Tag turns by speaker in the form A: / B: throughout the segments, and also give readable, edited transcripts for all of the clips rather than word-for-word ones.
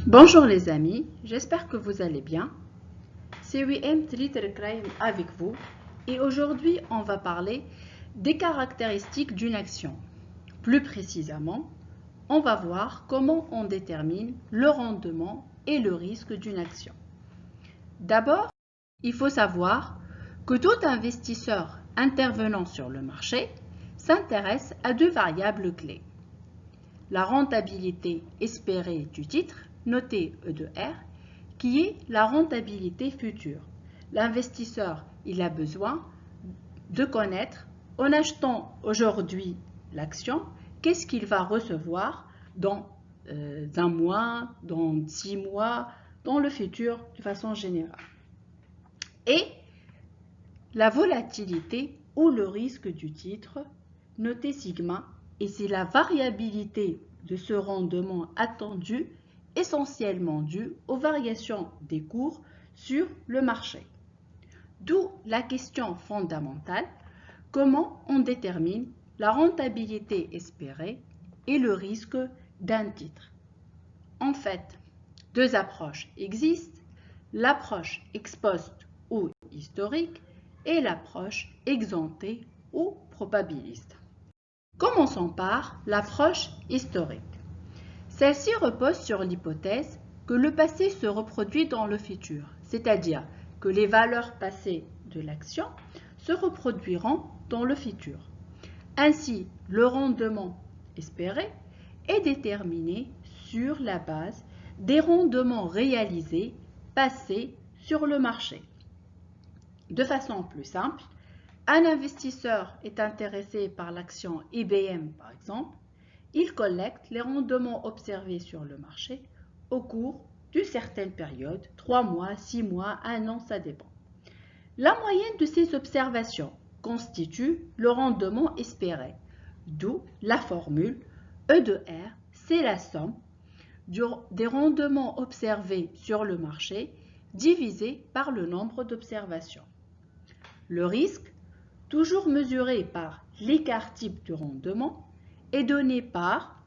A: Bonjour les amis, j'espère que vous allez bien. C'est WM Twitter Crime avec vous et aujourd'hui on va parler des caractéristiques d'une action. Plus précisément, on va voir comment on détermine le rendement et le risque d'une action. D'abord, il faut savoir que tout investisseur intervenant sur le marché s'intéresse à deux variables clés. La rentabilité espérée du titre, noté E de R, qui est la rentabilité future. L'investisseur, il a besoin de connaître, en achetant aujourd'hui l'action, qu'est-ce qu'il va recevoir dans un mois, dans 6 mois, dans le futur de façon générale. Et la volatilité ou le risque du titre, noté sigma, et c'est la variabilité de ce rendement attendu essentiellement due aux variations des cours sur le marché. D'où la question fondamentale, comment on détermine la rentabilité espérée et le risque d'un titre. En fait, deux approches existent, l'approche ex post ou historique et l'approche exemptée ou probabiliste. Commençons par l'approche historique. Celle-ci repose sur l'hypothèse que le passé se reproduit dans le futur, c'est-à-dire que les valeurs passées de l'action se reproduiront dans le futur. Ainsi, le rendement espéré est déterminé sur la base des rendements réalisés passés sur le marché. De façon plus simple, un investisseur est intéressé par l'action IBM par exemple, il collecte les rendements observés sur le marché au cours d'une certaine période, 3 mois, 6 mois, 1 an, ça dépend. La moyenne de ces observations constitue le rendement espéré, d'où la formule E de R, c'est la somme des rendements observés sur le marché divisé par le nombre d'observations. Le risque, toujours mesuré par l'écart type de rendement, est donné par,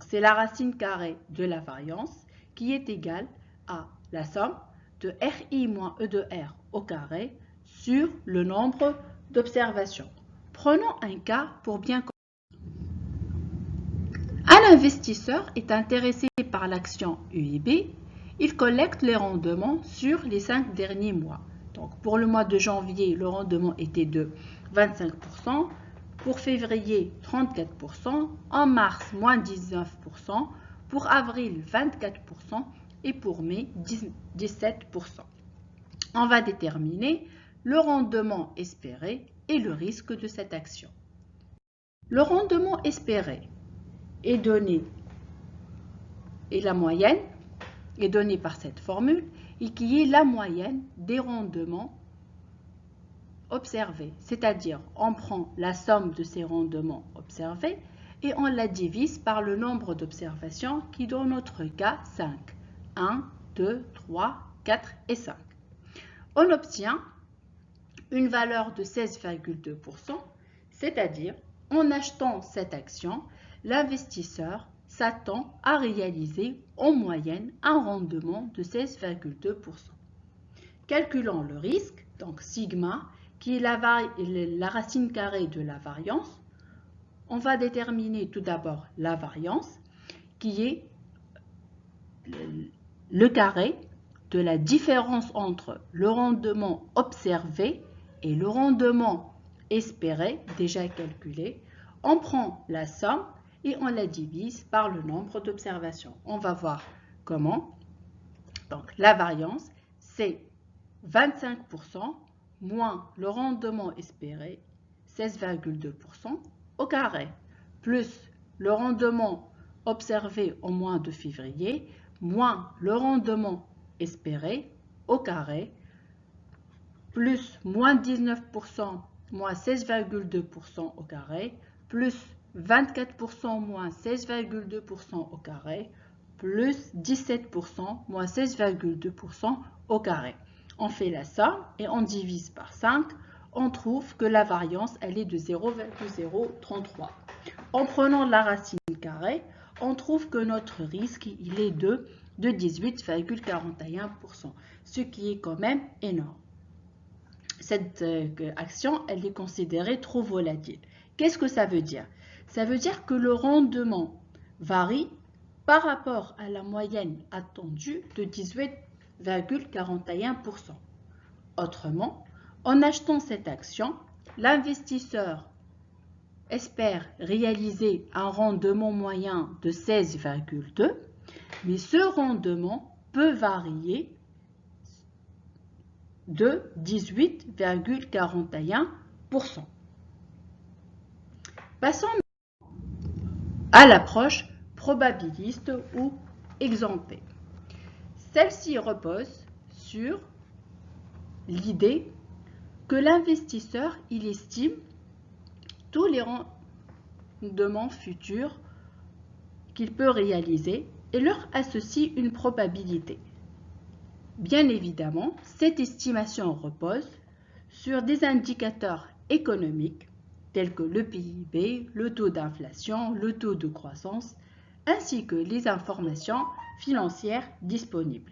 A: c'est la racine carrée de la variance qui est égale à la somme de RI moins E de R au carré sur le nombre d'observations. Prenons un cas pour bien comprendre. Un investisseur est intéressé par l'action UIB, il collecte les rendements sur les 5 derniers mois. Donc pour le mois de janvier, le rendement était de 25%, pour février 34%, en mars moins 19%, pour avril 24% et pour mai 17%. On va déterminer le rendement espéré et le risque de cette action. Le rendement espéré est donné, et la moyenne est donnée par cette formule, et qui est la moyenne des rendements observés. C'est-à-dire, on prend la somme de ces rendements observés et on la divise par le nombre d'observations qui, dans notre cas, 5. 1, 2, 3, 4 et 5. On obtient une valeur de 16,2%, c'est-à-dire, en achetant cette action, l'investisseur s'attend à réaliser en moyenne un rendement de 16,2%. Calculons le risque, donc sigma, qui est la racine carrée de la variance. On va déterminer tout d'abord la variance, qui est le carré de la différence entre le rendement observé et le rendement espéré, déjà calculé. On prend la somme et on la divise par le nombre d'observations. On va voir comment. Donc la variance, c'est 25% moins le rendement espéré, 16,2% au carré, plus le rendement observé au mois de février, moins le rendement espéré au carré, plus moins 19%, moins 16,2% au carré, plus 24% moins 16,2% au carré, plus 17% moins 16,2% au carré. On fait la somme et on divise par 5. On trouve que la variance, elle est de 0,033. En prenant la racine carrée, on trouve que notre risque il est de 18,41%, ce qui est quand même énorme. Cette action, elle est considérée trop volatile. Qu'est-ce que ça veut dire? Ça veut dire que le rendement varie par rapport à la moyenne attendue de 18,41%. Autrement, en achetant cette action, l'investisseur espère réaliser un rendement moyen de 16,2, mais ce rendement peut varier de 18,41%. Passons à l'approche probabiliste ou exemptée. Celle-ci repose sur l'idée que l'investisseur il estime tous les rendements futurs qu'il peut réaliser et leur associe une probabilité. Bien évidemment, cette estimation repose sur des indicateurs économiques tels que le PIB, le taux d'inflation, le taux de croissance, ainsi que les informations financières disponibles.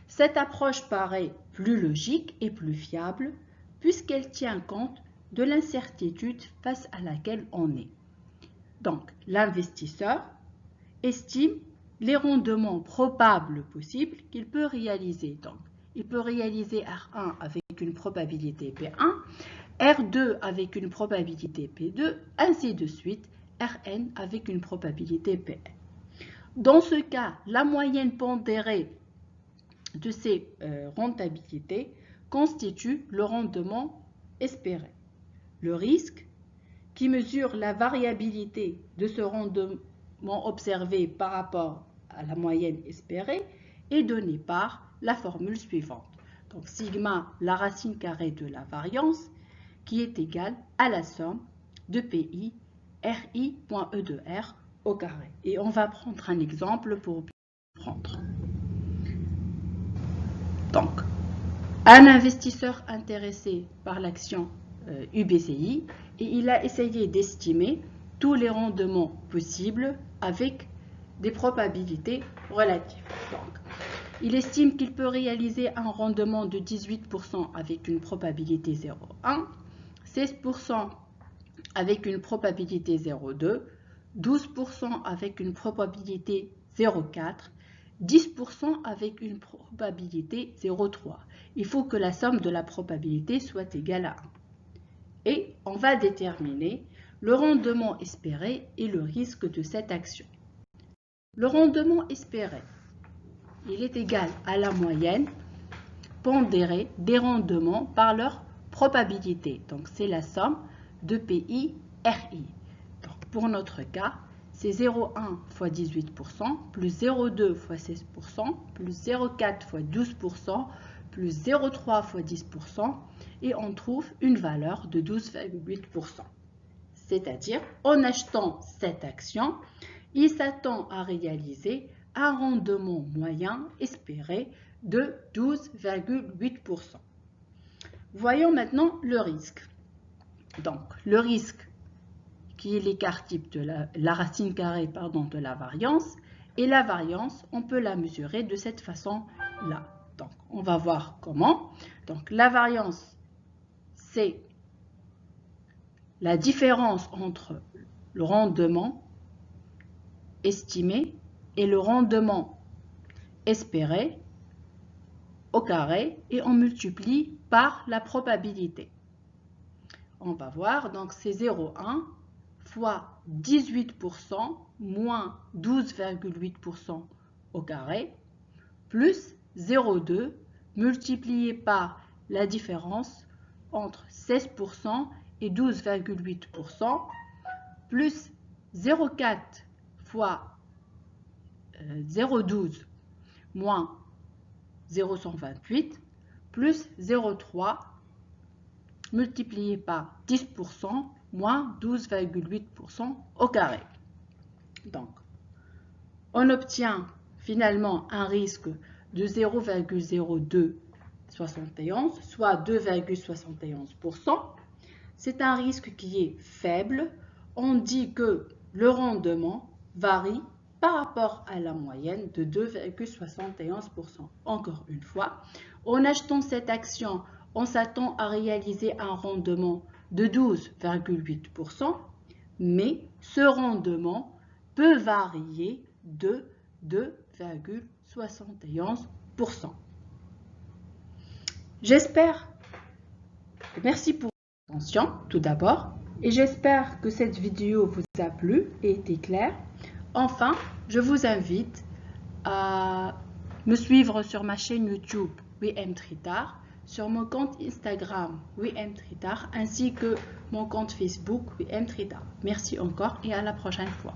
A: Cette approche paraît plus logique et plus fiable puisqu'elle tient compte de l'incertitude face à laquelle on est. Donc, l'investisseur estime les rendements probables possibles qu'il peut réaliser. Donc, il peut réaliser R1 avec une probabilité P1, R2 avec une probabilité P2, ainsi de suite, Rn avec une probabilité Pn. Dans ce cas, la moyenne pondérée de ces rentabilités constitue le rendement espéré. Le risque, qui mesure la variabilité de ce rendement observé par rapport à la moyenne espérée, est donné par la formule suivante. Donc, sigma, la racine carrée de la variance, qui est égale à la somme de PI, RI.E de R au carré. Et on va prendre un exemple pour prendre. Donc, un investisseur intéressé par l'action UBCI et il a essayé d'estimer tous les rendements possibles avec des probabilités relatives. Donc, il estime qu'il peut réaliser un rendement de 18% avec une probabilité 0,1, 16% avec une probabilité 0,2, 12% avec une probabilité 0,4, 10% avec une probabilité 0,3. Il faut que la somme de la probabilité soit égale à 1. Et on va déterminer le rendement espéré et le risque de cette action. Le rendement espéré, il est égal à la moyenne pondérée des rendements par leur probabilité. Donc, c'est la somme de PI, RI. Donc, pour notre cas, c'est 0,1 fois 18%, plus 0,2 fois 16%, plus 0,4 fois 12%, plus 0,3 fois 10%, et on trouve une valeur de 12,8%. C'est-à-dire, en achetant cette action, il s'attend à réaliser un rendement moyen espéré de 12,8%. Voyons maintenant le risque. Donc, le risque qui est l'écart type de la racine carrée de la variance, et la variance, on peut la mesurer de cette façon-là. Donc, on va voir comment. Donc, la variance, c'est la différence entre le rendement estimé et le rendement espéré au carré et on multiplie par la probabilité. On va voir, donc c'est 0,1 fois 18% moins 12,8% au carré plus 0,2 multiplié par la différence entre 16% et 12,8% plus 0,4 fois 0,12 moins 0,128 plus 0,3 multiplié par 10% moins 12,8% au carré. Donc, on obtient finalement un risque de 0,0271, soit 2,71%. C'est un risque qui est faible. On dit que le rendement varie par rapport à la moyenne de 2,71%. Encore une fois, en achetant cette action, on s'attend à réaliser un rendement de 12,8%, mais ce rendement peut varier de 2,71%. Merci pour votre attention tout d'abord, et j'espère que cette vidéo vous a plu et été claire. Enfin, je vous invite à me suivre sur ma chaîne YouTube WMTradar, sur mon compte Instagram WMTradar, ainsi que mon compte Facebook WMTradar. Merci encore et à la prochaine fois.